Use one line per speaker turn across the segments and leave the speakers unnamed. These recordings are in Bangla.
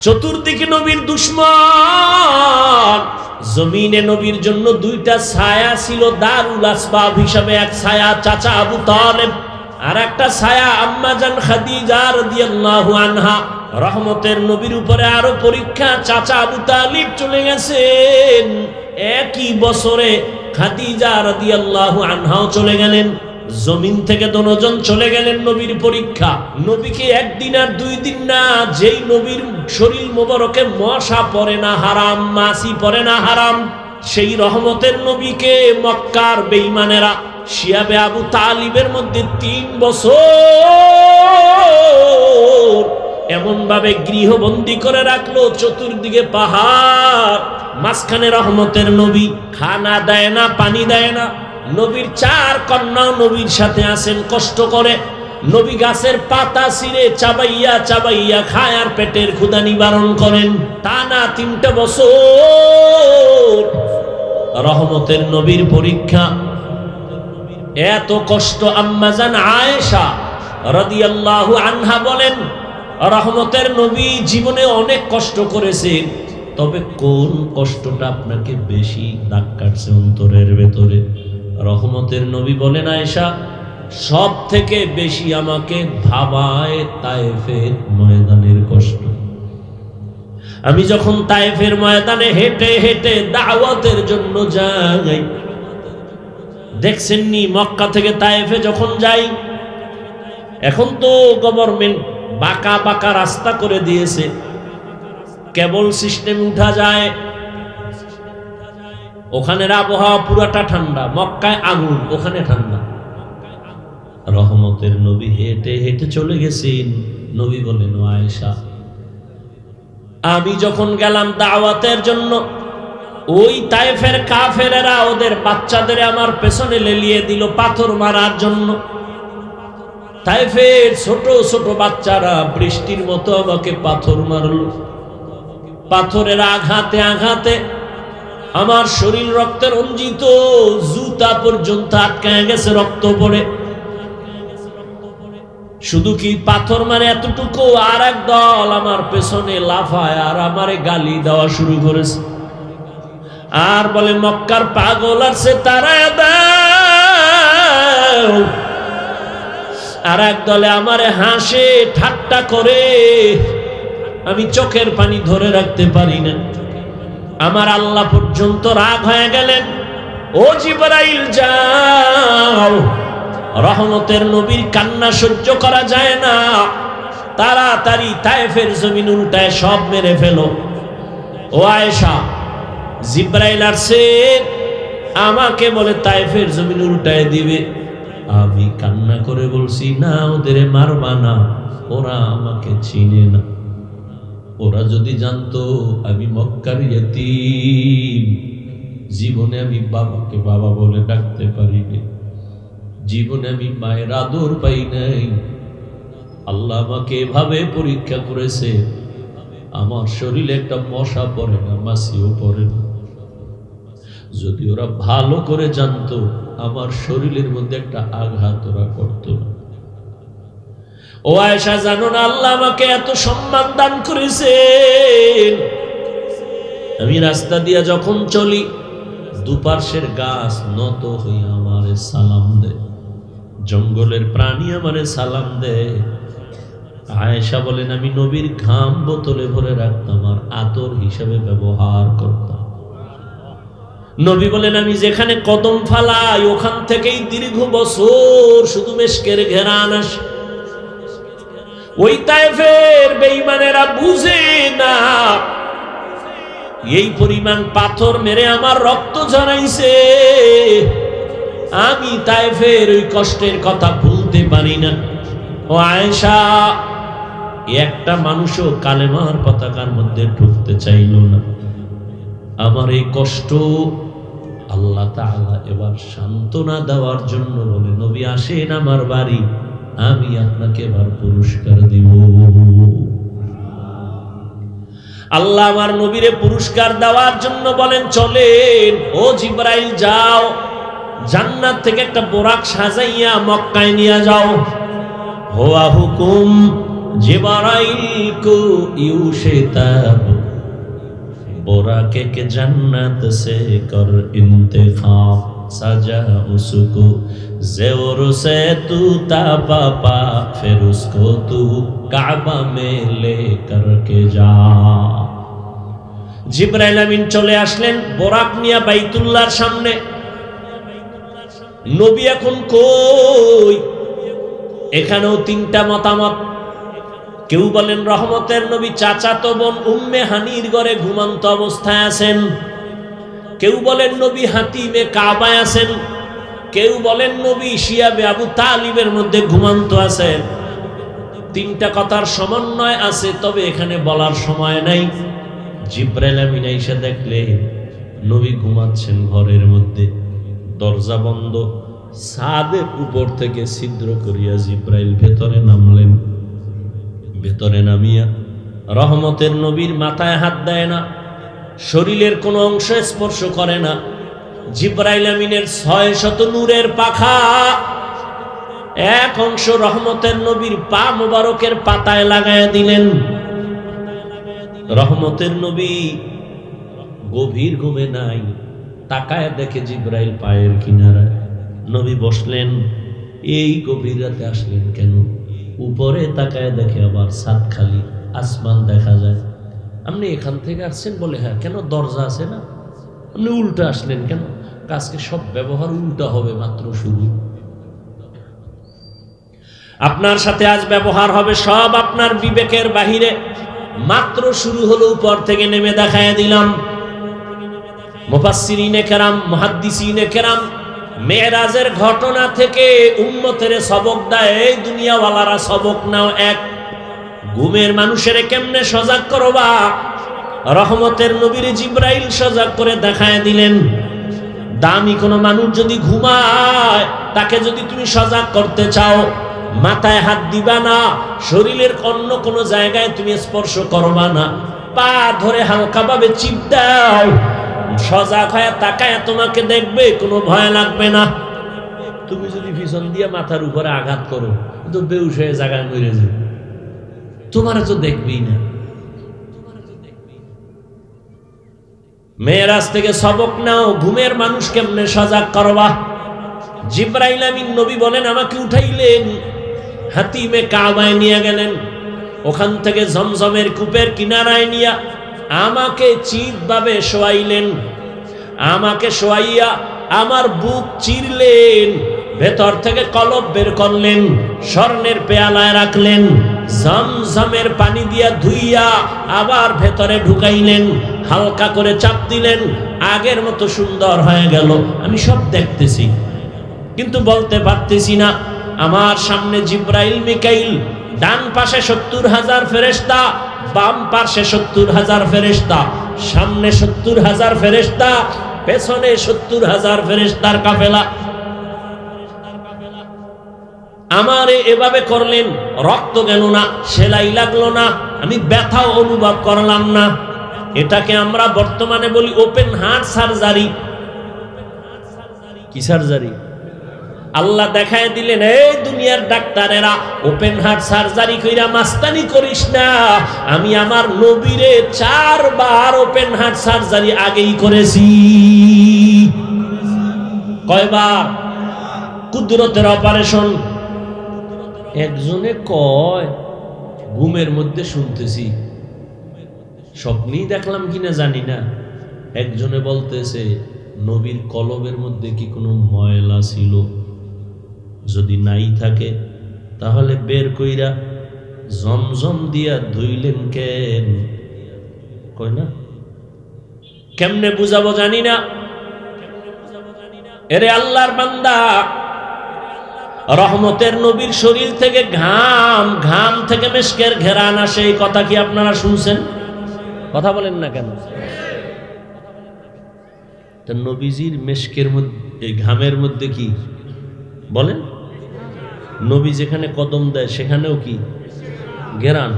চতুর্দিকে নবীর দুশমন। জমিনে নবীর জন্য দুইটা ছায়া ছিল দারুল আসবাব হিসাবে, এক ছায়া চাচা আবু তালেব, আর একটা ছায়া আম্মা জান খাদিজা রাদিয়াল্লাহু আনহা। রহমতের নবীর উপরে আরো পরীক্ষা, চাচা আবু তালিব চলে গেছেন, একই বছরে খাদিজা রাদিয়াল্লাহু আনহাও চলে গেলেন। জমিন থেকে দুজন চলে গেলেন, নবীর পরীক্ষা। নবীকে একদিন আর 2 দিন না, যেই নবীর শরীর মোবারকে মশা পড়ে না হারাম, মাছি পড়ে না হারাম, সেই রহমতের নবীকে মক্কার বেঈমানেরা শিয়াবে আবু তালিবের মধ্যে 3 বছর এমন ভাবে গৃহবন্দী করে রাখলো, চতুর্দিকে পাহাড়, মাঝখানে রহমতের নবী, খানা দেয় না, পানি দেয় না। নবীর 4 কন্যা নবীর সাথে আছেন, কষ্ট করে নবী গাছের পাতা ছিঁড়ে চাবাইয়া চাবাইয়া খায় আর পেটের ক্ষুধা নিবারণ করেন। টানা 3টা বছর রহমতের নবীর পরীক্ষা। এত কষ্ট আম্মা জান আয়েশা রাদিয়াল্লাহু আনহা বলেন, রহমতের নবী জীবনে অনেক কষ্ট করেছেন, তবে কোন কষ্টটা আপনাকে বেশি দাগ কাটছে অন্তরের ভেতরে? রহমতের নবী বলেন, আয়েশা, সব থেকে বেশি আমাকে ভাবায় তায়েফের ময়দানের কষ্ট। আমি যখন তায়েফের ময়দানে হেঁটে হেঁটে দাওয়াতের জন্য যাই, দেখছেননি মক্কা থেকে তায়েফে যখন যাই, এখন তো গভর্নমেন্ট বাঁকা বাঁকা রাস্তা করে দিয়েছে, কেবল সিস্টেম উঠা যায়। ওখানের আবহাওয়া পুরাটা ঠান্ডা, মক্কায় আগুন, ওখানে ঠান্ডা। রহমতের নবী হেঁটে হেঁটে চলে গেছেন। নবী বলেন, আয়েশা, আমি যখন গেলাম দাওয়াতের জন্য, ওই তায়েফের কাফেরেরা ওদের বাচ্চাদের আমার পেছনে লেলিয়ে দিল পাথর মারার জন্য। তায়েফের ছোট ছোট বাচ্চারা বৃষ্টির মতো আমাকে পাথর মারল। পাথরের আঘাতে আঘাতে আমার শরীর রক্তে রঞ্জিত, জুতা পর্যন্ত আটকায় গেছে, রক্ত পড়ে। শুধু কি পাথর মারে এতটুকু, আর এক দল আমার পেছনে লাফায় আর আমারে গালি দেওয়া শুরু করেছে, আর বলে, মক্কার পাগল আছে তারা দাও। আর এক দলে আমারে হাসে ঠাট্টা করে, আমি চোখের পানি ধরে রাখতে পারি না। আমার আল্লাহ পর্যন্ত রাগ হয়ে গেলেন, ও জিবরাইল যাও, রহমতের নবীর কান্না সহ্য করা যায় না, তাড়াতাড়ি তায়েফের জমিন উল্টায় সব মেরে ফেলো। ও আয়েশা, জিবরাইল আসছে, আমাকে বলে তায়েফের জমিন উল্টায় দিবে। আমি কান্না করে বলছি, না, ওদের মারবা না, ওরা আমাকে চিনে না। ওরা যদি জানতো আমি মক্কার ইয়তীম, জীবনে আমি বাবাকে বাবা বলে ডাকতে পারিনি, জীবনে আমি মায়ের আদর পাই নাই। আল্লাহ আমাকে এভাবে পরীক্ষা করেছে, আমার শরীরে একটা মশা পড়ে না, মাছিও পড়ে না। যদি ওরা ভালো করে জানতো, আমার শরীরের মধ্যে একটা আঘাত ওরা করতো না। ও আয়েশা, জানো না আল্লাহ আমাকে এত সম্মান দান করেছেন, আমি রাস্তা দিয়া যখন চলি, দুপার্শ্বের গাছ নত হইয়া আমারে সালাম দেয়, জঙ্গলের প্রাণী আমারে সালাম দেয়। আয়েশা বলেন, আমি নবীর ঘাম বোতলে ভরে রাখতাম আর আতর হিসাবে ব্যবহার করতাম। নবী বলেন, আমি যেখানে কদম ফালাই ওখান থেকেই দীর্ঘ বছর শুধু মেশকের ঘেরান আসে। ওই তায়েফের বেঈমানেরা বুঝে না, এই পরিমাণ পাথর মেরে আমার রক্ত ঝরাইছে, আমি তায়েফের ওই কষ্টের কথা ভুলতে পারি না। ও আয়েশা, একটা মানুষও কালেমার পতাকার মধ্যে ঢুকতে চাইল না। আমার এই কষ্ট আল্লাহ তাআলা এবার সান্ত্বনা দেওয়ার জন্য বলে, নবী আসেন আমার বাড়ি, আমি আপনাকে এবার পুরস্কার দিব। আল্লাহ আমার নবীরে পুরস্কার দেওয়ার জন্য বলেন, চলেন ও জিবরাইল যাও, জান্নাত থেকে একটা বোরাক সাজাইয়া মক্কায় নিয়ে যাও। হোয়া হুকুম, जिब्राइल को यूं शिताब बुराके के जन्नत से कर इंतखाब सजा उसको ज़ेवर से तू तापा फिर उसको तू काबा में ले करके जा। जिब्राइल आमीन चले आसलेन बोराक निया বাইতুল্লাহর সামনে। নবী এখন কই? এখানেও তিনটা মতামত। কেউ বলেন রহমতের নবী চাচাতো বোন উম্মে হানির ঘরে ঘুমন্ত অবস্থায় আছেন, কেউ বলেন নবী হাতিমে কাবায় আছেন, কেউ বলেন নবী শিয়াবে আবু তালিবের মধ্যে ঘুমন্ত আছেন। তিনটা কথার সমন্বয় আছে, তবে এখানে বলার সময় নাই। জিব্রাইল আমিন এসে দেখলেন নবী ঘুমাচ্ছেন ঘরের মধ্যে, দরজা বন্ধ। ছাদের উপর থেকে ছিদ্র করিয়া জিব্রাইল ভেতরে নামলেন। ভেতরে নামিয়া রহমতের নবীর মাথায় হাত দেয় না, শরীরের কোনো অংশ স্পর্শ করে না। জিব্রাইল আমিনের 600 নূরের পাখা, এক অংশ রহমতের নবীর পা মোবারকের পাতায় লাগায়া দিলেন। রহমতের নবী গভীর ঘুমে নাই, তাকায় দেখে জিব্রাইল পায়ের কিনারায়। নবী বসলেন। এই গভীর রাতে আসলেন কেন? উপরে তাকায় দেখে আবার ছাদ খালি, আসমান দেখা যায়। আপনি এখান থেকে আসছেন? বলে হ্যাঁ। কেন? দরজা আছে না। আপনি উল্টা আসলেন কেন? আজকে সব ব্যবহার উল্টা হবে, মাত্র শুরু। আপনার সাথে আজ ব্যবহার হবে সব আপনার বিবেকের বাহিরে, মাত্র শুরু হলো। উপর থেকে নেমে দেখায় দিলাম। মুফাসসিরিনে কেরাম, মুহাদ্দিসিনে কেরাম মেরাজের ঘটনা থেকে উম্মতের সবক দেয়। এই দুনিয়াওয়ালারা সবক নাও। এক, ঘুমের মানুষের কেমনে সজাগ করবা? রহমতের নবীর জিব্রাইল সজাগ করে দেখায় দিলেন। দামি কোনো মানুষ যদি ঘুমায়, তাকে যদি তুমি সজাগ করতে চাও, মাথায় হাত দিবা না, শরীরের অন্য কোনো জায়গায় তুমি স্পর্শ করবা না, পা ধরে হালকাভাবে চিপ দাও, সজাগ হয়ে তাকায় তোমাকে দেখবে, কোনো ভয় লাগবে না। তুমি যদি পিছন দিয়ে মাথার উপরে আঘাত করো, তো বেহুশ হয়ে জায়গায় মরে যাবে, তোমার তো দেখবেই না। মেরাজ থেকে সবক নাও, ঘুমের মানুষ কেমনে সজাগ করবা। জিব্রাইল আমিন নবী বলেন আমাকে উঠাইলেন, হাতিমে কাবায় নিয়ে গেলেন। ওখান থেকে জমজমের কূপের কিনারায় নিয়ে আমাকে চিৎভাবে শোয়াইলেন। আমাকে শোয়াইয়া আমার বুক চিরলেন, ভেতর থেকে কলব বের করলেন, স্বর্ণের পেয়ালায় রাখলেন, জমজমের পানি দিয়া ধুইয়া আবার ভেতরে ঢুকাইলেন, হালকা করে চাপ দিলেন, আগের মতো সুন্দর হয়ে গেল। আমি সব দেখতেছি কিন্তু বলতে পারতেছি না। আমার সামনে জিব্রাইল মিকাইল, ডান পাশে 70,000 ফেরেশতা, বাম পাশে 70,000 ফেরেশতা, সামনে 70,000 ফেরেশতা, পেছনে 70,000 ফেরেশতার কাফেলা। আমারে এভাবে করলেন, রক্ত গেল না, সেলাই লাগলো না, আমি ব্যথাও অনুভব করলাম না। এটাকে আমরা বর্তমানে বলি ওপেন হার্ট সার্জারি। কি সার্জারি? আল্লাহ দেখায় দিলেন, এই দুনিয়ার ডাক্তারেরা ওপেন হার্ট সার্জারি কইরা মাস্তানি করিস না। আমি আমার নবীরে 4 বার ওপেন হার্ট সার্জারি আগেই করেছি। কয়বার? কুদরতের অপারেশন। একজনে কয়, ঘুমের মধ্যে শুনতেছি, স্বপ্নেই দেখলাম কিনা জানি না। একজনে বলতেছে নবীর কলবের মধ্যে কি কোনো ময়লা ছিল? যদি নাই থাকে তাহলে বের কইরা জমজম দিয়া ধুইলেন কেন? কই না। কেমনে বুঝাবো জানি না। এরে আল্লাহর বান্দা, রহমতের নবীর শরীর থেকে ঘাম, ঘাম থেকে মেশকের ঘেরান আসে, এই কথা কি আপনারা শুনছেন? কথা বলেন না কেন? নবীজির মেশকের মধ্যে, ঘামের মধ্যে কি বলেন? নবী যেখানে কদম দেয় সেখানেও কি ঘেরান?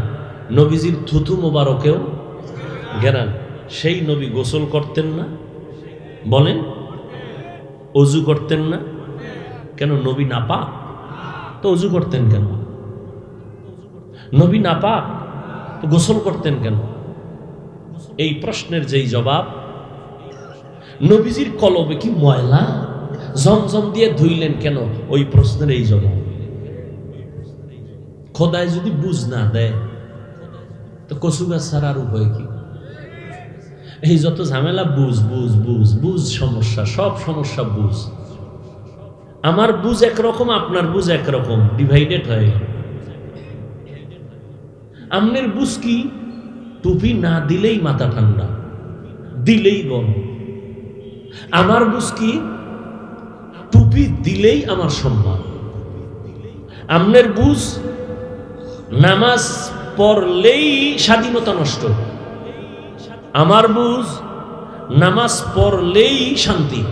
নবীজির থুথু মোবারকেও ঘেরান। সেই নবী গোসল করতেন না? বলেন। অজু করতেন না কেন? নবী নাপাক, তো অজু করতেন কেন? নবী নাপাক, তো গোসল করতেন কেন? এই প্রশ্নের যেই জবাব, নবীজির কলবে কি ময়লা? জমজম দিয়ে ধুইলেন কেন? ওই প্রশ্নের এই জবাব। খোদায় যদি বুঝ না দেয় তো কচু গাছ ছাড়ার উপায় কি? এই যত ঝামেলা, বুঝ বুঝ বুঝ বুঝ, সমস্যা, সব সমস্যা বুঝ। আমার বুঝ একরকম, আপনার বুঝ একরকম, ডিভাইডেড হয়ে গেল। আমনের বুঝ কি? টুপি না দিলেই মাথা ঠান্ডা, দিলেই গরম। আমার বুঝ কি? টুপি দিলেই আমার সম্মান। আমনের বুঝ নামাজ পড়লেই স্বাধীনতা নষ্ট। আমার বুঝ নামাজ পড়লেই শান্তি।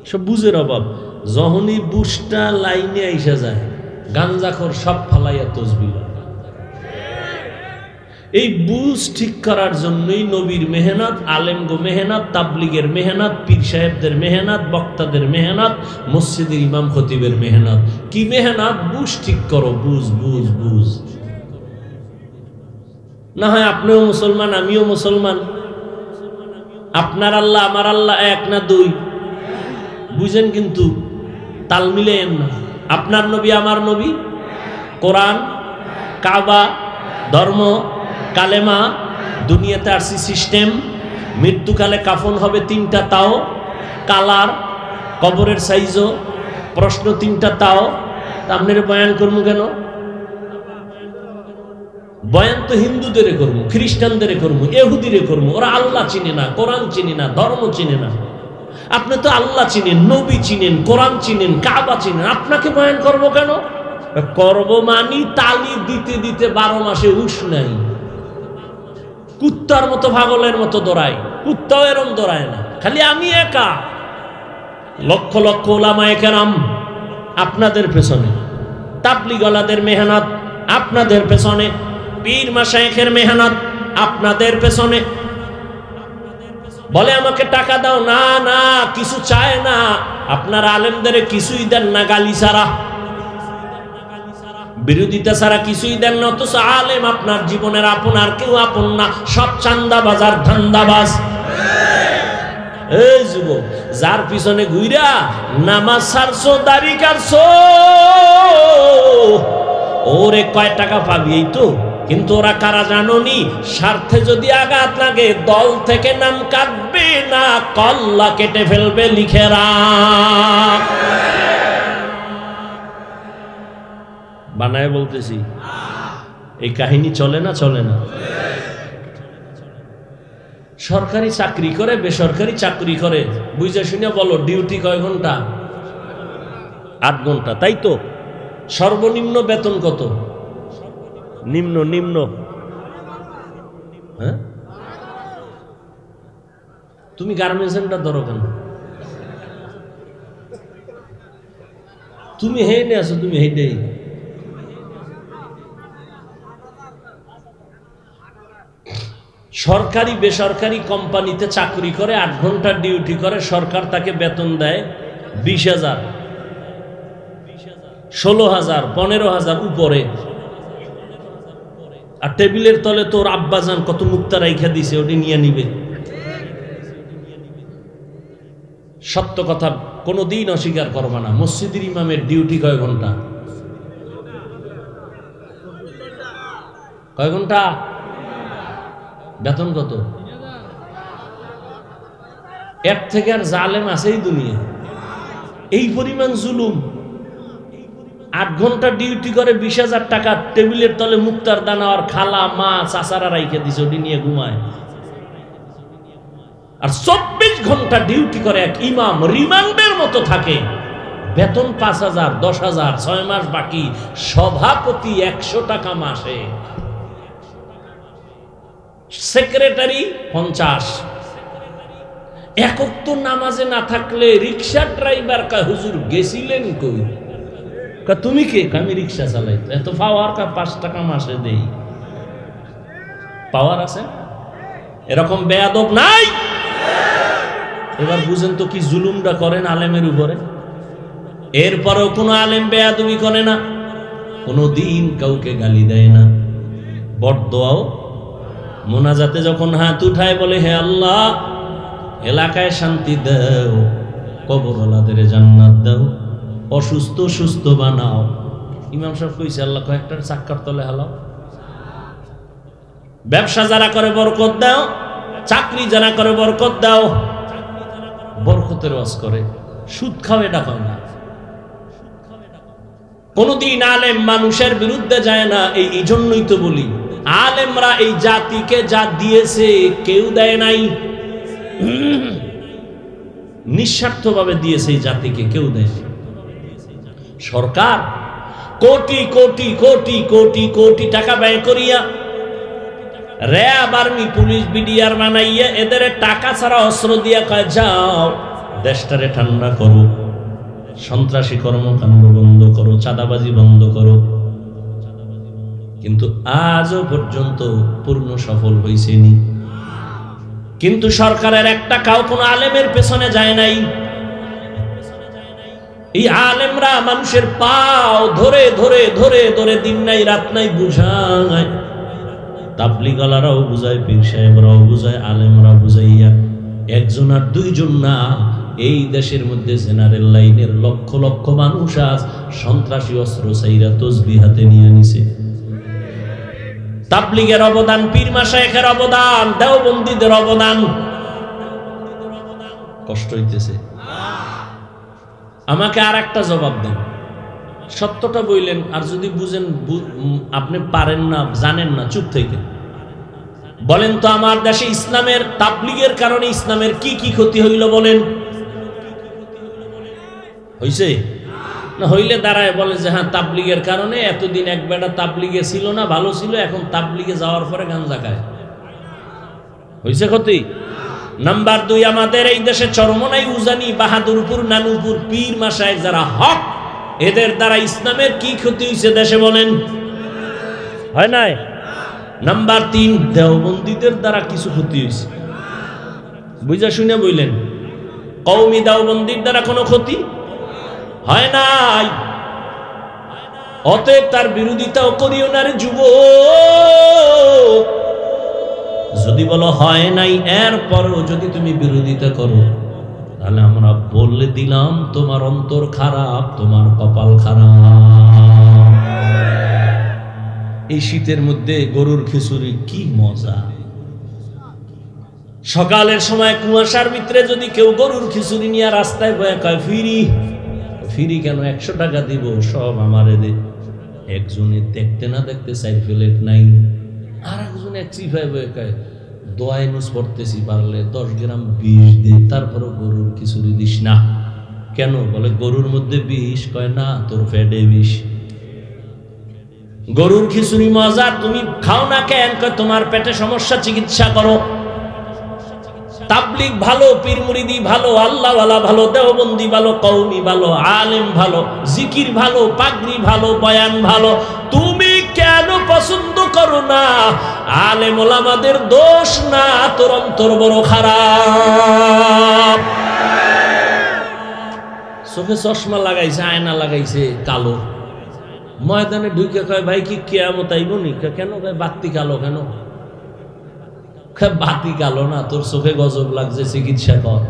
সব বুঝের অভাব। যখনই বুঝটা লাইনে আইসা যায়, গাঞ্জাখোর সব ফালাইয়া তসবিহ। এই বুঝ ঠিক করার জন্যই নবীর মেহনত, আলেমগো মেহনত, তাবলিগের মেহনত, পীর সাহেবদের মেহনত, বক্তাদের মেহনত, মসজিদের ইমাম খতিবের মেহনত। কি মেহনত? বুঝ ঠিক করো, বুঝ বুঝ বুঝ। না হয় আপনিও মুসলমান, আমিও মুসলমান, আপনার আল্লাহ আমার আল্লাহ এক না দুই, বুঝেন, কিন্তু তাল মিলেন না। আপনার নবী আমার নবী, কোরআন, কাবা, ধর্ম, কালেমা, দুনিয়াতে আরসি সিস্টেম, মৃত্যুকালে কাফন হবে তিনটা, তাও কালার, কবরের সাইজও, প্রশ্ন তিনটা, তাও আপনার বয়ান করবো কেন? বয়ান তো হিন্দুদের করবো, খ্রিস্টানদের করবো, এহুদিরে করবো। ওরা আল্লাহ চিনে না, কোরআন চিনে না, ধর্ম চিনে না। আপনি তো আল্লাহ চিনেন, নবী চিনেন, কোরআন চিনেন, কাবা চিনেন, আপনাকে বয়ান করবো কেন? করব মানি তালি দিতে দিতে 12 মাসে উস নাই। কুত্তার মতো, পাগলের মতো দৌড়ায়, কুত্তাও এরম দৌড়ায় না। খালি আমি একা, লক্ষ লক্ষ ওলামায়ে কেরাম আপনাদের পেছনে, তাবলিগওয়ালাদের মেহনত আপনাদের পেছনে, পীর মাশায়েখের মেহনত আপনাদের পেছনে। বলে আমাকে টাকা দাও, না না, কিছু চায় না। আপনার আলেমদের কিছুই দেন না, গালি ছাড়া, বিরোধিতা ছাড়া কিছুই দেন না। অথচ আলেম আপনার জীবনের আপন, আর কেউ আপন না, সব চান্দাবাজ আর ধান্দাবাজ। এই যুবক, যার পিছনে ঘুইরা নামাজ ছাড়ছো, দাড়ি কাটছো, ওরে কয় টাকা পাবি এই তো। কিন্তু ওরা কারা জানোনি? স্বার্থে যদি আঘাত লাগে দল থেকে নাম কাটবে না, কল্লা কেটে ফেলবে, লিখে রাখ। বানায় বলতেছি, এই কাহিনী চলে না? চলে না? সরকারি চাকরি করে, বেসরকারি চাকরি করে, বুঝে শুনে বলো, ডিউটি কয় ঘন্টা? 8 ঘন্টা, তাই তো? সর্বনিম্ন বেতন কত? নিম্ন নিম্ন, হ্যাঁ? তুমি গার্মেন্টস সেন্টার ধরো কেন? তুমি হেঁটে আসো, তুমি হেঁটে। সরকারি বেসরকারি কোম্পানিতে চাকরি করে, 8 ঘন্টা ডিউটি করে, সরকার তাকে বেতন দেয় 20,000, 16,000, 15,000 উপরে। আর টেবিলের তলে তোর আব্বাজান কত মুক্তা রাইখা দিছে, ওটি নিয়ে নিবে। সত্য কথা কোনোদিন অস্বীকার করবা না। মসজিদের ইমামের ডিউটি কয় ঘন্টা? কয় ঘন্টা? বেতন কত? এর থেকে আর জালেম আছে এই দুনিয়া? এই পরিমাণ জুলুম। 8 ঘন্টা ডিউটি করে 20,000 টাকা, টেবিলের তলে মুক্তার দানা আর খালা মা চাচারা রাইখে দিছে, ওটি নিয়ে ঘুমায়। আর 24 ঘন্টা ডিউটি করে এক ইমাম, রিমান্ডের মতো থাকে, বেতন 5,000, 10,000, 6 মাস বাকি, সভাপতি 100 টাকা মাসে, সেক্রেটারি 50। একক তো নামাজে না থাকলে রিক্সা ড্রাইভার কয়, হুজুর গেছিলেন কই? তুমি কে? আমি রিক্সা চালাই। এত পাওয়ার, 5 টাকা মাসে দেই। পাওয়ার আছে? এরকম বেয়াদব নাই। এবার বুঝেন তো কি জুলুমটা করেন আলেমের উপরে। এরপরেও কোনো আলেম বেয়াদবি করে না। কোনদিন কাউকে গালি দেয় না, বরদোয়াও মোনাজাতে যখন হাত উঠায় বলে হে আল্লাহ এলাকায় শান্তি দাও, কবরওয়ালাদের জান্নাত দাও, অসুস্থ সুস্থ বানাও। ইমাম সাহেব কইছে আল্লাহ কয়েকটার চাক্কার তলে হালাও। ব্যবসা যারা করে বরকত দাও, চাকরি যারা করে বরকত দাও, বরকতের ওয়াজ করে, সুদ খাও এটা কয় না। কোনদিন আলেম মানুষের বিরুদ্ধে যায় না। এই জন্যই তো বলি আলেমরা এই জাতিকে যা দিয়েছে কেউ দেয় নাই, নিঃস্বার্থভাবে দিয়েছে এই জাতিকে, কেউ দেয়। সরকার কোটি কোটি কোটি কোটি কোটি টাকা ব্যয় করিয়া র্যাব আর্মি পুলিশ বিডিআর বানাইয়া এদের টাকা ছাড়া অস্ত্র দিয়া কয় যাও দেশটারে ঠান্ডা করো, সন্ত্রাসী কর্মকাণ্ড বন্ধ করো, চাঁদাবাজি বন্ধ করো, কিন্তু আজও পর্যন্ত পূর্ণ সফল হইছেনি। কিন্তু সরকারের এক টাকাও কোনো আলেমের পেছনে যায় নাই। এই আলেমরা মানুষের পাও ধরে ধরে ধরে ধরে দিন নাই রাত নাই বুঝায়, তাবলিগালারাও বুঝায়, পীর সাহেবরাও বুঝায়, আলেমরা বুঝাইয়া একজন আর দুইজন না, এই দেশের মধ্যে জেনারেল লাইনের লক্ষ লক্ষ মানুষ আজ সন্ত্রাসী অস্ত্র চাইরা তসবিহ হাতে নিয়ে নিছে। তাবলিগের অবদান, পীর মাশায়েখের অবদান, দেওবন্দীদের অবদান। কষ্ট হইতেছে। আমাকে আর একটা জবাব দেন, সত্যটা বললেন, আর যদি বুঝেন আপনি পারেন না, জানেন না, চুপ থেকে বলেন তো আমার দেশে ইসলামের তাবলিগের কারণে ইসলামের কি কি ক্ষতি হইল বলেন? হইছে না? হইলে দাঁড়ায় বলে যে হ্যাঁ তাবলিগের কারণে এতদিন এক বেটা তাবলিগে ছিল না, ভালো ছিল, এখন তাবলিগে যাওয়ার পরে গাঞ্জা খায়, হইছে ক্ষতি? নাম্বার 2, আমাদের এই দেশে চরমনাই, উজানি, বাহাদুরপুর, নানুপুর পীর মাশায়েখ যারা হক, এদের দ্বারা ইসলামের কি ক্ষতি হইছে দেশে বলেন? হয় নাই? নাম্বার 3, দেওবন্দীদের দ্বারা কিছু ক্ষতি হইছে, বুঝা শুনে বললেন? কওমি দেওবন্দির দ্বারা কোনো ক্ষতি হয় নাই। অতএব তার বিরোধিতাও করিও না রে যুবক। যদি বলো হয় নাই, এরপরও যদি তুমি বিরোধিতা করো, তাহলে আমরা বলে দিলাম তোমার অন্তর খারাপ, তোমার কপাল খারাপ। এই শীতের মধ্যে গরুর খিচুড়ি কি মজা! সকালের সময় কুয়াশার ভিতরে যদি কেউ গরুর খিচুড়ি নিয়ে রাস্তায় বয়ে কয় ফিরি, ফিরি কেন, 100 টাকা দিব, সব আমারে দে। একজনে দেখতে না দেখতে 4 প্লেট নাই, আর একজনে চিফাই বয়ে কয় দোয়াই নুস পড়তেছি, পারলে 10 গ্রাম বিষ দে, তারপরও গরুর খিচুড়ি দিস না। কেন? বলে গরুর মধ্যে বিষ। কয় না, তোর পেটে বিষ। গরুর খিচুড়ি মজা, তুমি খাও না কেন? কয় তোমার পেটে সমস্যা, চিকিৎসা করো। তাবলিগ ভালো, পীর মুরিদি ভালো, আল্লাহওয়ালা ভালো, দেওবন্দি ভালো, কওমি ভালো, আলেম ভালো, জিকির ভালো, পাগড়ি ভালো, বয়ান ভালো, তুমি কেন পছন্দ করো না? আলেম ওলামাদের দোষ না, তোর অন্তর বড় খারাপ। চোখে চশমা লাগাইছে, আয়না লাগাইছে কালো, ময়দানে ঢুকে কয় ভাই কি কিয়ামত আইব নি? কেন? ভাই বাতি কালো কেন? বাতি কালো না, তোর চোখে গজব লাগছে, চিকিৎসা কর।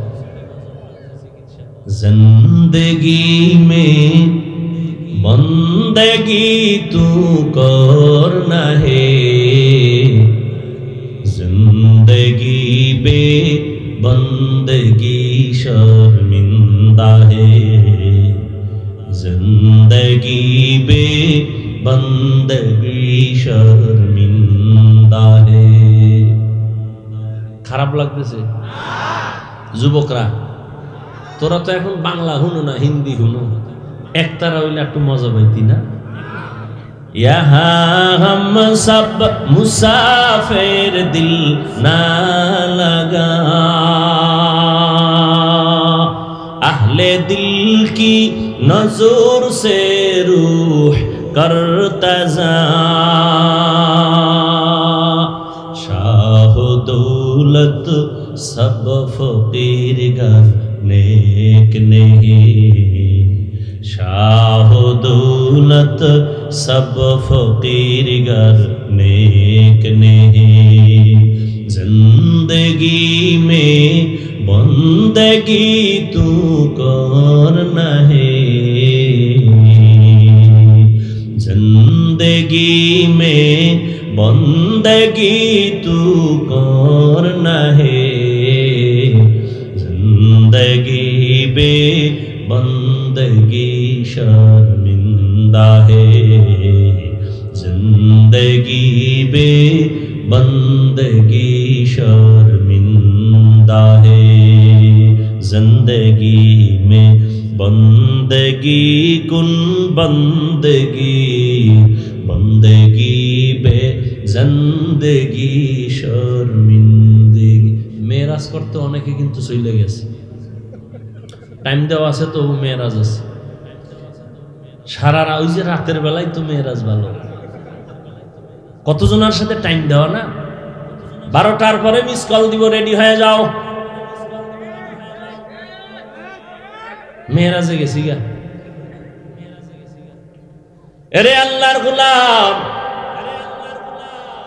জিন্দেগি মে বন্দেগি তু করনা হে, জিন্দেগি বে বন্দেগি শর্মিন্দা হে, জিন্দেগি বে বন্দেগি শর্মিন্দা হে। খারাপ লাগতেছে? যুবকরা তোরা তো এখন বাংলা হুনো না, হিন্দি হুনো, একতারা হইলে একটু মজা পাইতি না? ইহা হাম সব মুসাফির দিল না লাগা, আহলে দিল কি নজর সে রূহ করতা যা, শাহ দৌলত সব ফকির গর নেক নেহি, शाह दौलत सब फकीर गर नेक नहीं जिंदगी में बंदगी तू करना है जिंदगी में बंदगी तू करना है जिंदगी बे बंदगी शर्मिंदा है जिंदगी बे बंदगी शर्मिंदा है जिंदगी में बंदगी कुन बंदगी बंदगी बे जिंदगी शर्मिंदगी मेराज करते অনেকে কিন্তু চলে গেছে টাইম দেওয়া আছে তো মেরাজ আছে সারা ওই যে রাতের বেলায় তো মেরাজ ভালো কতজনের সাথে টাইম দেওয়া না 12টার পরে মিস কল দিব রেডি হয়ে যাও মেরাজে গেছি গা আরে আল্লাহর গোলাম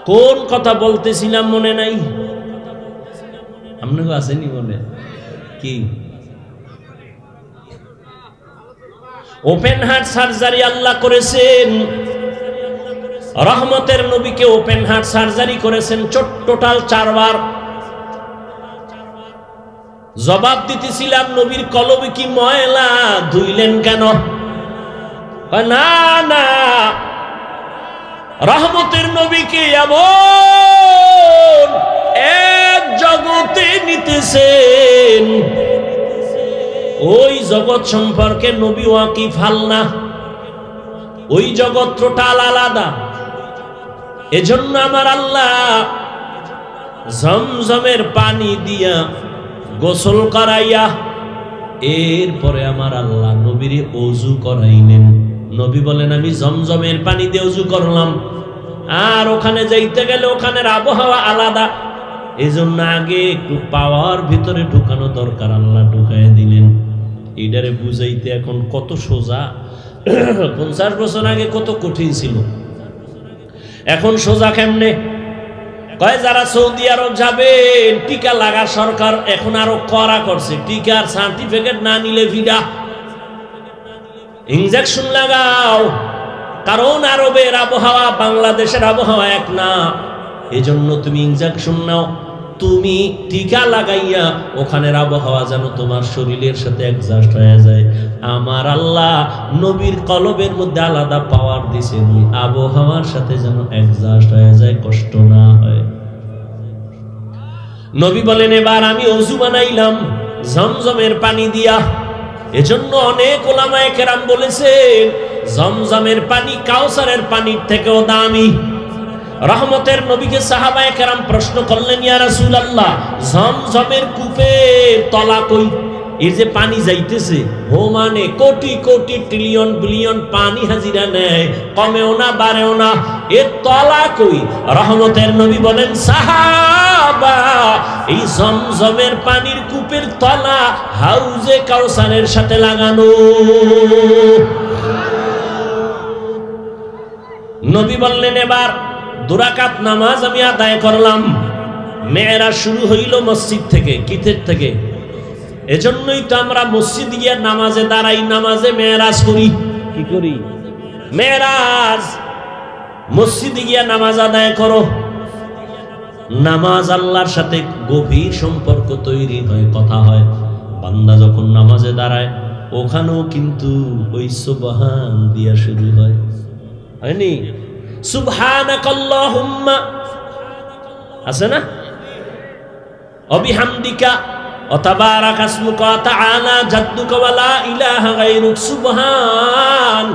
কোন কথা বলতেছিলাম মনে নাই আপনাকে আসেনি মনে কি ওপেন হার্ট সার্জারি আল্লাহ করেছেন রহমতের নবীকে ওপেন হার্ট সার্জারি করেছেন টোটাল 4 বার জবাব দিতেছিলাম নবীর কলবে কি ময়লা ধুইলেন কেন না না রহমতের নবীকে এমন এক জগতে নিতেছেন ওই জগৎ সম্পর্কে নবী ওয়াকিফ হাল না ওই জগৎ টোটাল আলাদা এজন্য আমার আল্লাহ জমজমের পানি দিয়া গোসল করাইয়া এরপরে আমার আল্লাহ নবীরে ওযু করাইলেন নবী বলেন আমি জমজমের পানি দিয়ে ওযু করলাম আর ওখানে যাইতে গেলে ওখানের আবহাওয়া আলাদা এজন্য আগে একটু পাওয়ার ভিতরে ঢুকানো দরকার আল্লাহ ঢুকায় দিলেন এইটারে বুঝাইতে এখন কত সোজা 50 বছর আগে কত কঠিন ছিল এখন সোজা কেমনে কয় যারা সৌদি আরব যাবেন টিকা লাগা সরকার এখন আরো কড়া করছে টিকার সার্টিফিকেট না নিলে ভিডা ইনজেকশন লাগাও কারণ আরবের আবহাওয়া বাংলাদেশের আবহাওয়া এক না এজন্য তুমি ইনজেকশন নাও তুমি টিকা লাগাইয়া ওখানের আবহাওয়া যেন তোমার শরীরের সাথে অ্যাডজাস্ট হয়ে যায় আমার আল্লাহ নবীর কলবের মধ্যে আলাদা পাওয়ার দিয়েছেন ওই আবহাওয়ার সাথে যেন অ্যাডজাস্ট হয়ে যায় কষ্ট না হয় নবী বলেন এবার আমি ওযু বানাইলাম জমজমের পানি দিয়া এজন্য অনেক উলামায়ে কেরাম বলেছেন জমজমের পানি কাউসারের পানির থেকেও দামি রহমতের নবীকে সাহাবায়ে কেরাম প্রশ্ন করলেন ইয়া রাসূলুল্লাহ জমজমের কূপের তলা কই এই যে পানি যাইতেছে ও মানে কোটি কোটি ট্রিলিয়ন বিলিয়ন পানি হাজিরা নেয় কমেও না বাড়েও না এর তলা কই রহমতের নবী বলেন সাহাবা এই জমজমের পানির কূপের তলা হাউজে কাউসারের সাথে লাগানো নবী বললেন এবার 2 রাকাত নামাজ আমি আদায় করলাম মেরাজ শুরু হইল মসজিদ থেকে কিতের থেকে এজন্যই তো আমরা মসজিদ গিয়ে নামাজে দাঁড়াই নামাজে মেরাজ করি কি করি মেরাজ মসজিদে গিয়ে নামাজ আদায় করো নামাজ আল্লাহর সাথে গভীর সম্পর্ক তৈরি হয় কথা হয় বান্দা যখন নামাজে দাঁড়ায় ওখানেও কিন্তু ওই সুবহান দিয়া শুরু হয় হয়নি সুবহানাকাল্লাহুম্মা আছে না অবিহামদিকা অতাবারাকা ইসমুকা তাআলা জাদ্দুকা ওয়া লা ইলাহা গায়রুক সুবহান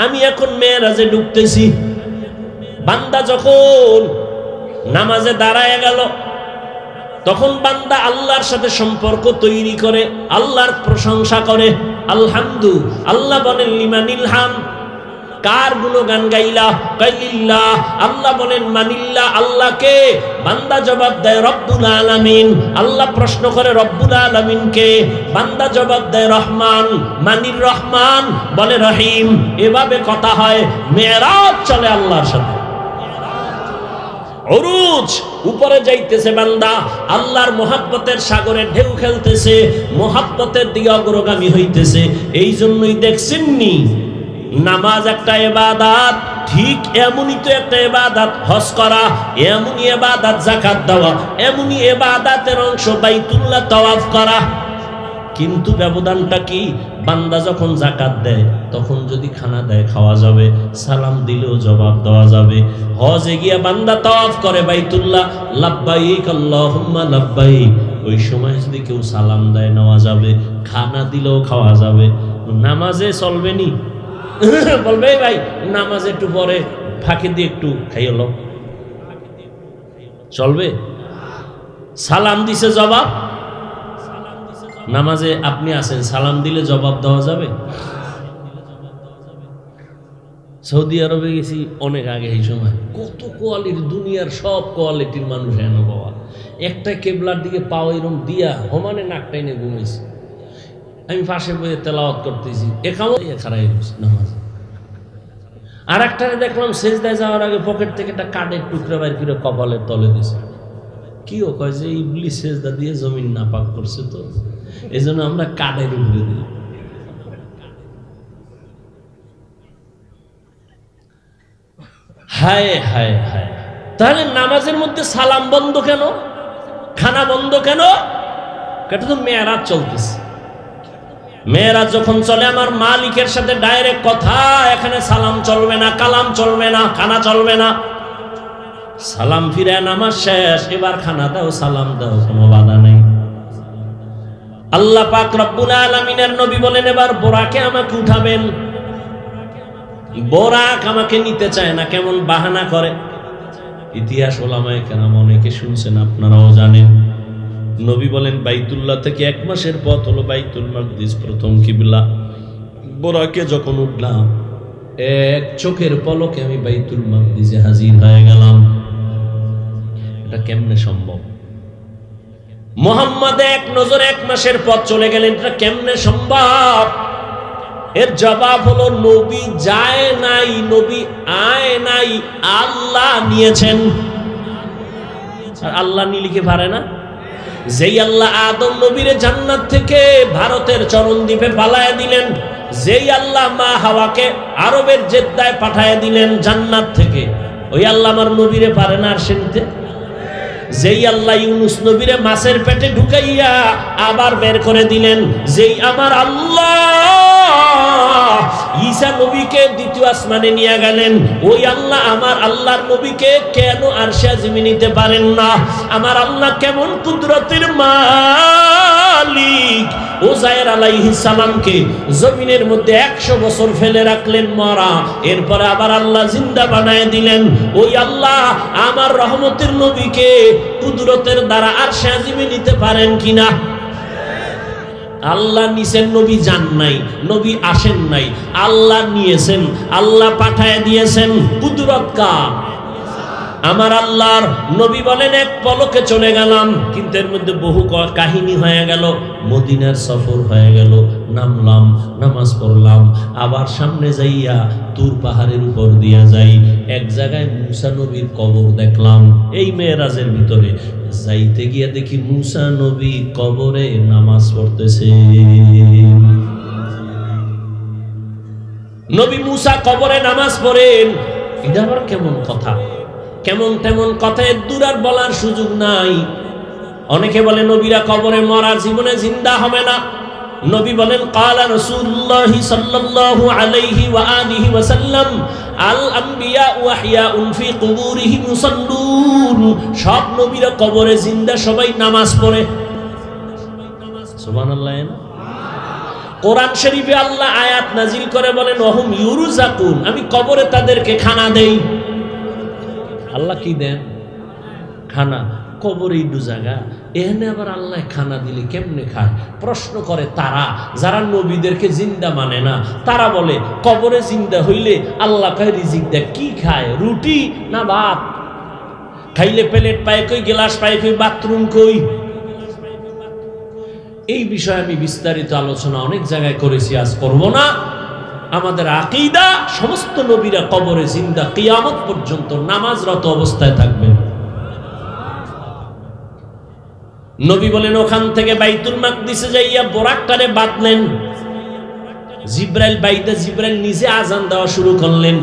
আমি এখন মেরাজে ঢুকতেছি বান্দা যখন নামাজে দাঁড়ায় গেল তখন বান্দা আল্লাহর সাথে সম্পর্ক তৈরি করে আল্লাহর প্রশংসা করে আলহামদু আল্লাহ বলেন লিমানিল হাম কার গুণগান গাইলা? কালিল্লাহ। আল্লাহ বলেন মানিল্লাহ, আল্লাহকে। বান্দা জবাব দেয় রব্বুল আলামিন। আল্লাহ প্রশ্ন করে রব্বুল আলামিনকে। বান্দা জবাব দেয় রহমান। মানির রহমান? বলে রহিম। এভাবে কথা হয়, মেরাজ চলে আল্লাহর সাথে। উরুজ, উপরে যাইতেছে বান্দা, আল্লাহর মোহাব্বতের সাগরে ঢেউ খেলতেছে, মোহাব্বতের দিকে অগ্রগামী হইতেছে। এই জন্যই দেখছেননি নামাজ একটা ইবাদত, ঠিক এমনই তো একটা ইবাদত হজ করা, এমনই ইবাদত যাকাত দেওয়া, এমনই ইবাদতের অংশ বাইতুল্লাহ তাওয়াফ করা। কিন্তু ব্যবধানটা কি? বান্দা যখন যাকাত দেয় তখন যদি খানা দেয় খাওয়া যাবে, সালাম দিলেও জবাব দেওয়া যাবে। হজে গিয়া বান্দা তাওয়াফ করে বাইতুল্লাহ, লাব্বাইক আল্লাহুম্মা লাব্বাইক, ওই সময় যদি কেউ সালাম দেয় নেওয়া যাবে, খানা দিলেও খাওয়া যাবে। নামাজে চলবে নি? বলবে ভাই নামাজে একটু পরে ফাঁকি দিয়ে একটু খাইল, চলবে? সালাম দিছে জবাব, নামাজে আপনি আছেন, সালাম দিলে জবাব দেওয়া যাবে? সৌদি আরবে গেছি অনেক আগে, এই সময় কত কোয়ালিটি, দুনিয়ার সব কোয়ালিটির মানুষ এনে বাবা। একটা কেবলার দিকে পাও এরকম দিয়া হমানে নাকটা এনে ঘুমেছি। আমি পাশে বইয়ে তেলাওয়াত করতেছি, খারাই নামাজ। আর একটা দেখলাম সেজদায় যাওয়ার আগে পকেট থেকে একটা কাঠের টুকরা বাইর করে কপালের তলে দিছে। কিও কয় যে ইবলিস সেজদা দিয়ে জমিন নাপাক করছে, তো এই জন্য আমরা কাঠের উপরে দিই। হায় হায় হায়। তাহলে নামাজের মধ্যে সালাম বন্ধ কেন, খানা বন্ধ কেন? এটা তো মেরাজ চলতেছে। মেরাজ যখন চলে আমার মালিকের সাথে ডাইরেক্ট কথা, এখানে সালাম চলবে না, কালাম চলবে না, খানা চলবে না। সালাম ফিরে নামাজ শেষ, এবার খানা দাও, সালাম দাও, কোনো বাধা নেই। আল্লাহ পাক রব্বুল আলামিনের নবী বলেন এবার বোরাকে আমাকে উঠাবেন। বোরাক আমাকে নিতে চায় না, কেমন বাহানা করে। ইতিহাস ওলামায়ে কেরাম অনেকে শুনছেন, আপনারাও জানেন। নবী বলেন বাইতুল্লাহ থেকে 1 মাসের পথ হলো বাইতুল মাকদিস, প্রথম কিবলা। বোরাকে যখন উঠলাম, এক চোখের পলকে আমি বাইতুল মাকদিসে হাজির হয়ে গেলাম। এটা কেমনে সম্ভব? মুহাম্মদ এক নজরে 1 মাসের পথ চলে গেলেন, এটা কেমনে সম্ভব? এর জবাব হলো নবী যায় নাই, নবী আয় নাই, আল্লাহ নিয়েছেন। আর আল্লাহ নিলে কি পারে না? যেই আল্লাহ আদম নবীরে জান্নাত থেকে ভারতের চরণদ্বীপে পালায়া দিলেন, যেই আল্লাহ মা হাওয়াকে আরবের জেদ্দায় পাঠায়া দিলেন জান্নাত থেকে, ওই আল্লাহ আমার নবীরে পারে না আর শুনতে? যেই আল্লাহ ইউনুস নবীরে মাছের পেটে ঢুকাইয়া আবার বের করে দিলেন, যেই আমার আল্লাহ ঈসা নবীকে দ্বিতীয় আসমানে নিয়ে গেলেন, ওই আল্লাহ আমার আল্লাহর নবীকে কেন আরশে আজিমে নিতে পারেন না? আমার আল্লাহ কেমন কুদরতের মালিক! উযায়ের আলাইহিস সালামকে জমিনের মধ্যে 100 বছর ফেলে রাখলেন মরা, এরপরে আবার আল্লাহ জিন্দা বানায় দিলেন। ওই আল্লাহ আমার রহমতের নবীকে কুদরতের দ্বারা আরশে আজিমে নিতে পারেন কিনা? আল্লাহ নিছেন, নবী যান নাই, নবী আসেন নাই, আল্লাহ নিয়েছেন, আল্লাহ পাঠায় দিয়েছেন। কুদরত কার? আমার আল্লাহর। নবী বলেন এক পলকে চলে গেলাম, কিন্তু এর মধ্যে বহু কাহিনী হয়ে গেল। মদিনার সফর হয়ে গেল, নামলাম, নামাজ পড়লাম, আবার সামনে যাইয়া তুর পাহাড়ের উপর দিয়া যাই, এক জায়গায় মুসা নবীর কবর দেখলাম। এই মেরাজের ভিতরে যাইতে গিয়া দেখি মুসা নবী কবরে নামাজ পড়তেছে। নবী মুসা কবরে নামাজ পড়েন, এটা আবার কেমন কথা? কেমন তেমন কথা, এর দূর আর বলার সুযোগ নাই। অনেকে বলে নবীরা কবরে মরা, জীবনে জিন্দা হবে না। নবী বলেন ক্বালা রাসূলুল্লাহ সাল্লাল্লাহু আলাইহি ওয়া আলিহি ওয়া সাল্লাম আল আমবিয়া ওয়াহিয়াউন ফি কুবুরিহিম ইউসাল্লুন। সব নবীরা কবরে জিন্দা, সবাই নামাজ পড়ে। সুবহানাল্লাহ। কোরআন শরীফে আল্লাহ আয়াত নাজিল করে বলেন ওয়াহুম ইউরজাকুন, আমি কবরে তাদেরকে খানা দেই। আল্লাহ কি দেন? খানা। কবরে ইডু জায়গা, এখানে আবার আল্লাহ খানা দিলে কেমনে খায়? প্রশ্ন করে তারা, যারা নবীদেরকে জিন্দা মানে না। তারা বলে কবরে জিন্দা হইলে আল্লাহ কয় রিজিক দেয়, কি খায়? রুটি না ভাত? খাইলে প্লেট পায় কই, গ্লাস পায় কই, বাথরুম কই? এই বিষয়ে আমি বিস্তারিত আলোচনা অনেক জায়গায় করেছি, আজ করব না। আমাদের আকীদা, সমস্ত নবীরা কবরে জিন্দা, কিয়ামত পর্যন্ত নামাজরত অবস্থায় থাকবেন। নবী বলেন ওখান থেকে বাইতুল মাকদিসে যাইয়া বোরাকটারে বাঁধলেন। জিব্রাইল বাইতে, জিব্রাইল নিজে আজান দেওয়া শুরু করলেন।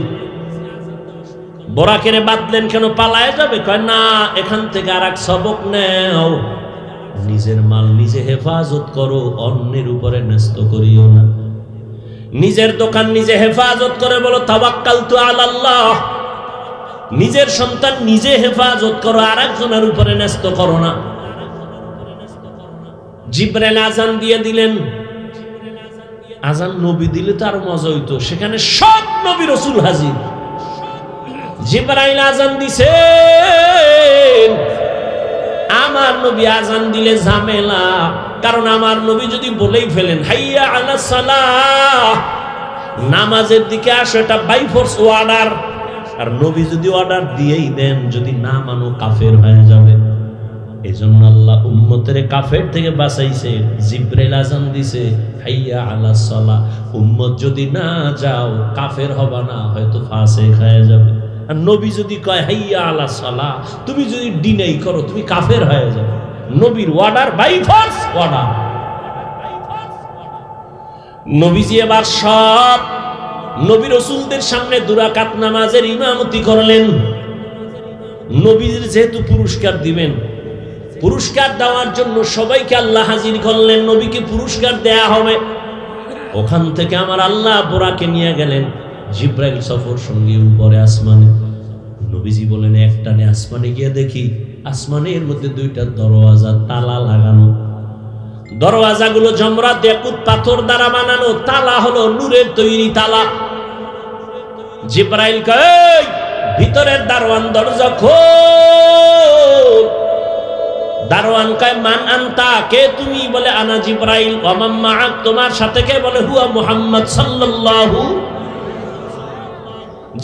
বোরাকেরে বাঁধলেন কেন? পালায় যাবে? কয় না, এখান থেকে আর এক সবক নেও, নিজের মাল নিজে হেফাজত করো, অন্যের উপরে ন্যস্ত করিও না। নিজের দোকান নিজে হেফাজত করে বলো তাওয়াক্কালতু আলাল্লাহ। নিজের সন্তান নিজে হেফাজত করো, আর একজনের উপরে ন্যস্ত করো না। জিব্রাইল আজান দিয়ে দিলেন। আজান নবী দিলে তো আরো মজা হইতো, সেখানে সব নবী রাসূল হাজির। জিব্রাইল আজান দিছে, আমার নবী আজান দিলে ঝামেলা, কারণ আমার নবী যদি বলেই ফেলেন হাইয়া আলাস সালাহ, নামাজের দিকে আসো, এটা বাই ফোর্স অর্ডার। আর নবী যদি অর্ডার দিয়েই দেন, যদি না মানো কাফের হয়ে যাবে। এজন্য আল্লাহ উম্মতের কাফের থেকে বাঁচাইছে। জিব্রাইল আজান দিছে হাইয়া আলাস সালাহ, উম্মত যদি না যাও কাফের হবা না, হয়তো ফাসিক হয়ে যাবে। আর নবী যদি কয় হাইয়া আলাস সালাহ, তুমি যদি ডিনাই করো, তুমি কাফের হয়ে যাবে। নবীর অর্ডার বাই ফোর্স অর্ডার। নবীজি এবার সব নবী রাসূলদের সামনে দুরাকাত নামাজের ইমামতি করলেন। নবীর যেহেতু পুরস্কার দিবেন, পুরস্কার দেওয়ার জন্য সবাইকে আল্লাহ হাজির করলেন। নবীকে পুরস্কার দেয়া হবে। ওখান থেকে আমার আল্লাহ বোরাকে নিয়ে গেলেন। জিব্রাইল সফর সঙ্গে উপরে আসমানে। নবীজি বলেন একটানে আসমানে গিয়ে দেখি আসমানের মধ্যে দুইটা দরওয়াজা, তালা লাগানো। দরওয়াজাগুলো জমরাত ইয়াকুত পাথর দ্বারা বানানো, তালা হলো নূরের তৈরি তালা। জিব্রাইল কয় ভিতরের দারওয়ান দরজা খোল। দারওয়ান কয় মান আনতা, কে তুমি? বলে আনা জিব্রাইল। ওয়া মান মাআক, তোমার সাথে কে? বলে হুয়া মুহাম্মদ সাল্লাল্লাহু।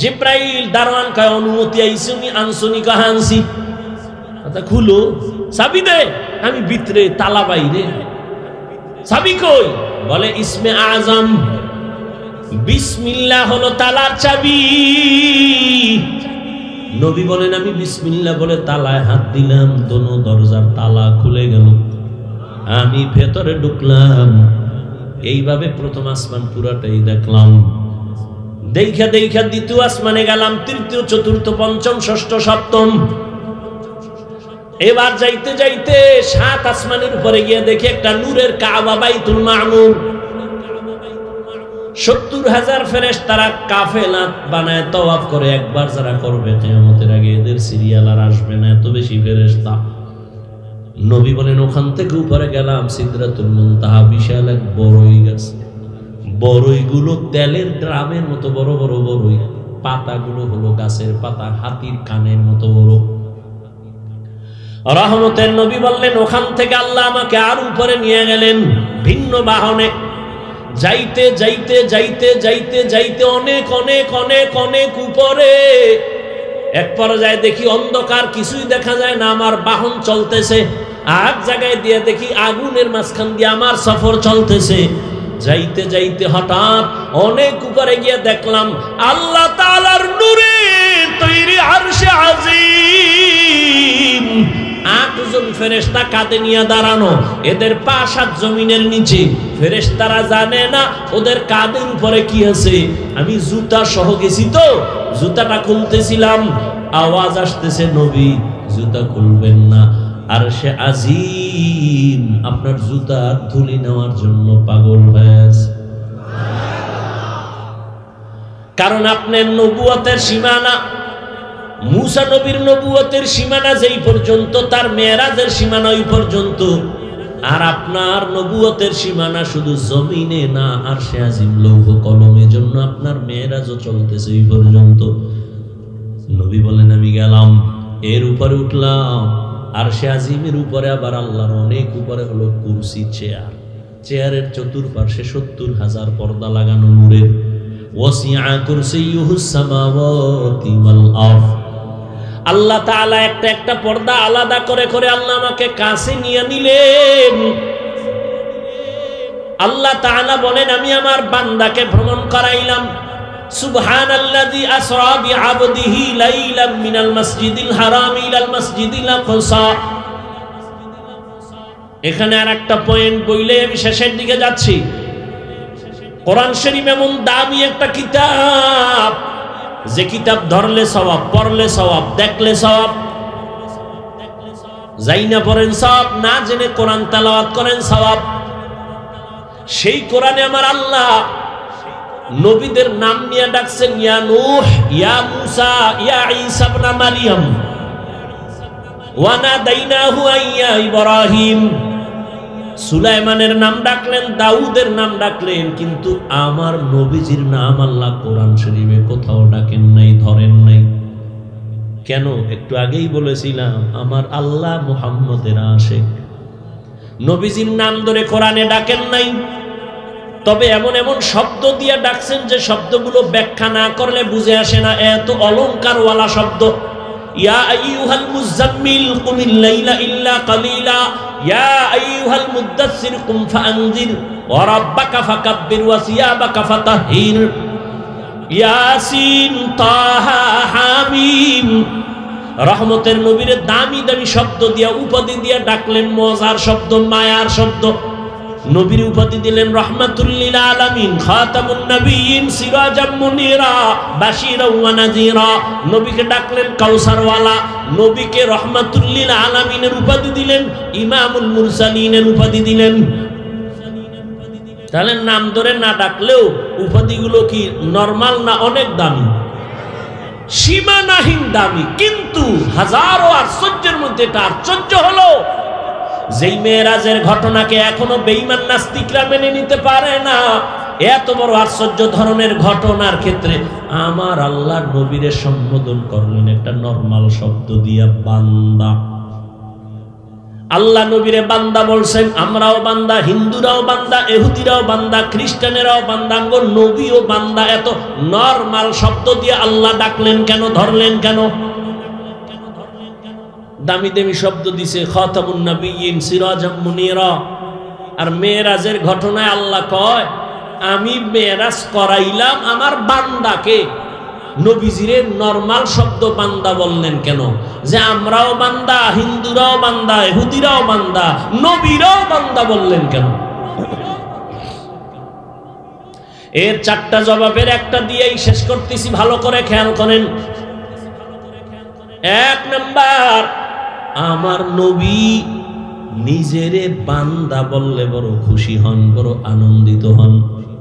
জিব্রাইল দারওয়ান কয় অনুমতি আইসুনি আনসুনি কাহানসি, কথা খুলো, চাবি দে। আমি ভিতরে, তালা বাইরে, চাবি কই? বলে ইসমে আজম, বিসমিল্লাহ হলো তালার চাবি। নবী বলেন আমি বিসমিল্লাহ বলে তালায় হাত দিলাম, দোনো দরজার তালা খুলে গেল। আমি ভেতরে ঢুকলাম। এইভাবে প্রথম আসমান পুরাটাই দেখলাম। দেখা দেখা দ্বিতীয় আসমানে গেলাম, তৃতীয়, চতুর্থ, পঞ্চম, ষষ্ঠ, সপ্তম। এবার যাইতে যাইতে সাত আসমানের উপরে গিয়ে দেখি একটা নূরের কাবা, বাইতুল মামুর। ৭০,০০০ ফেরেশতারা কাফেলা বানায় তওয়াফ করে। একবার যারা করবে কিয়ামতের আগে, এদের সিরিয়াল আর আসবে না, এত বেশি ফেরেশতা। নবী বলেন ওখান থেকে উপরে গেলাম সিদরাতুল মুনতাহা, বিশাল এক বড়ই গাছ। বড়ইগুলো তেলের ড্রামের মতো বড় বড় বড়ই, পাতাগুলো হলো গাছের পাতা, হাতির কানের মতো বড়। রহমতের নবী বললেন ওখান থেকে আল্লাহ আমাকে আর উপরে নিয়ে গেলেন ভিন্ন বাহনে। যাইতে যাইতে যাইতে যাইতে যাইতে অনেক অনেক অনেক অনেক উপরে এক পর্যায়ে দেখি অন্ধকার, কিছুই দেখা যায় না। আমার বাহন চলতেছে। আর জায়গায় দিয়ে দেখি আগুনের মাঝখান দিয়ে আমার সফর চলতেছে। যাইতে যাইতে হঠাৎ অনেক উপরে গিয়ে দেখলাম আল্লাহ তাআলার নূরে তৈরি আরশে আজিম। ৮ জন ফেরেশতা কাঁধে নিয়ে দাঁড়ানো, এদের পা ৭ জমিনের নিচে। ফেরেশতারা জানে না ওদের কাঁধের উপরে কি আছে। আমি জুতা সহ গেছি তো, জুতাটা খুলতেছিলাম, আওয়াজ আসতেছে নবী জুতা খুলবেন না, আরশে আজিম আপনার জুতার ধুলি নেওয়ার জন্য পাগল হয়ে আছে। কারণ আপনার নবুয়তের সীমানা, মুসা নবীর নবুয়তের সীমানা যেই পর্যন্ত, তার মেরাজের সীমানা ওই পর্যন্ত। আর আপনার নবুয়তের সীমানা শুধু জমিনে না, আরশে আজিম লৌহ কলমের জন্য আপনার মেরাজও চলতেছে ওই পর্যন্ত। নবী বলেন আমি গেলাম, এর উপরে উঠলাম। আরশে আজিমের উপরে আবার আল্লাহর অনেক উপরে হলো কুরসি, চেয়ার। চেয়ারের চতুর্পার্শ্বে 70,000 পর্দা লাগানো নূরের। ওয়াসিআ কুরসিয়ুহুস সামাওয়াতি ওয়াল আরদ। আল্লাহ তাআলা একটা একটা পর্দা আলাদা করে করে আল্লাহ আমাকে কাছে নিয়ে নিলেন। আল্লাহ তাআলা বলেন, আমি আমার বান্দাকে ভ্রমণ করাইলাম। সুবহানাল্লাযী আসরা বিআবদিহি লাইলাম মিনাল মাসজিদিল হারাম ইলাল মাসজিদিল আকসা। এখানে আরেকটা পয়েন্ট বইলে আমি শেষের দিকে যাচ্ছি। কোরআন শরীফ এমন দামি একটা কিতাব, যে কিতাব ধরলে সওয়াব, পড়লে সওয়াব, দেখলে সওয়াব। যাই না পড়েন সওয়াব, না জেনে কোরআন তেলাওয়াত করেন সওয়াব। সেই কোরআনে আমার আল্লাহ নবীদের নাম নিয়ে ডাকছেন, ইয়া নূহ, ইয়া মূসা, ইয়া ঈসা ইবনে মারইয়াম, ওয়া নাদাইনাহু ইয়া ইব্রাহিম। সুলাইমানের নাম ডাকলেন, দাউদের নাম ডাকলেন, কিন্তু আমার নবীজির নাম আল্লাহ কোরআন শরীফে কোথাও ডাকেন নাই, ধরেন নাই। কেন? একটু আগেই বলেছিলাম, আমার আল্লাহ মুহাম্মদের আশিক। নবীজির নাম ধরে কোরআনে ডাকেন নাই, তবে এমন এমন শব্দ দিয়ে ডাকছেন যে শব্দগুলো ব্যাখ্যা না করলে বুঝে আসে না, এত অলংকারওয়ালা শব্দ। ইয়া আইয়ুহাল মুযাম্মিল কুমিল লাইলা ইল্লা কালিলা, ইয়া আইয়ুহাল মুদ্দাসসির কুম ফাআনজির ওয়া রাব্বাকা ফাকাব্বির ওয়া সিয়াবাকা ফাতাহহির। ইয়াসিন, তাহা, হামিম। রহমতের নবীর দামি দামি শব্দ দিয়া, উপাধি দিয়া ডাকলেন, মজার শব্দ, মায়ার শব্দ। নবীর উপাধি দিলেন রাহমাতুল লিল আলামিন, খাতামুন নবিয়্যিন, সিরাজাম মুনিরা, বাশীরাও ওয়া নাযীরা। নবীকে ডাকলেন কাউসারওয়ালা। নবীকে রাহমাতুল লিল আলামিনের উপাধি দিলেন, ইমামুল মুরসালিনের উপাধি দিলেন। তাহলে নাম ধরে না ডাকলেও উপাধিগুলো কি নরমাল না অনেক দামি? সীমানাহীন দামি। কিন্তু হাজারো আশ্চর্যের মধ্যে একটা আশ্চর্য হলো, যেই মেরাজের ঘটনাকে এখনো বেঈমান নাস্তিকরা মেনে নিতে পারে না, এত বড় আশ্চর্য ধরনের ঘটনার ক্ষেত্রে আমার আল্লাহর নবীরে সম্বোধন করলেন একটা নরমাল শব্দ দিয়া, বান্দা। আল্লাহ নবীরে বান্দা বলছেন। আমরাও বান্দা, হিন্দুরাও বান্দা, ইহুদিরাও বান্দা, খ্রিস্টানেরাও বান্দা, নবীও বান্দা। এত নরমাল শব্দ দিয়ে আল্লাহ ডাকলেন কেন, ধরলেন কেন? দামি দামি শব্দ দিছে, খাতামুন নবিয়্যিন, সিরাজাম মুনিরা। আর মেরাজের ঘটনায় আল্লাহ কয়, আমি মেরাজ করাইলাম আমার বান্দাকে। নবীজিরে নরমাল শব্দ বান্দা বললেন কেন? যে আমরাও বান্দা, হিন্দুরাও বান্দা, ইহুদিরাও বান্দা, নবীরাও বান্দা বললেন কেন? এর চারটা জবাবের একটা দিয়েই শেষ করতেছি, ভালো করে খেয়াল করেন। এক নাম্বার, আমার নবী নিজেরে বান্দা বললে বড় খুশি হন, বড় আনন্দিত হন।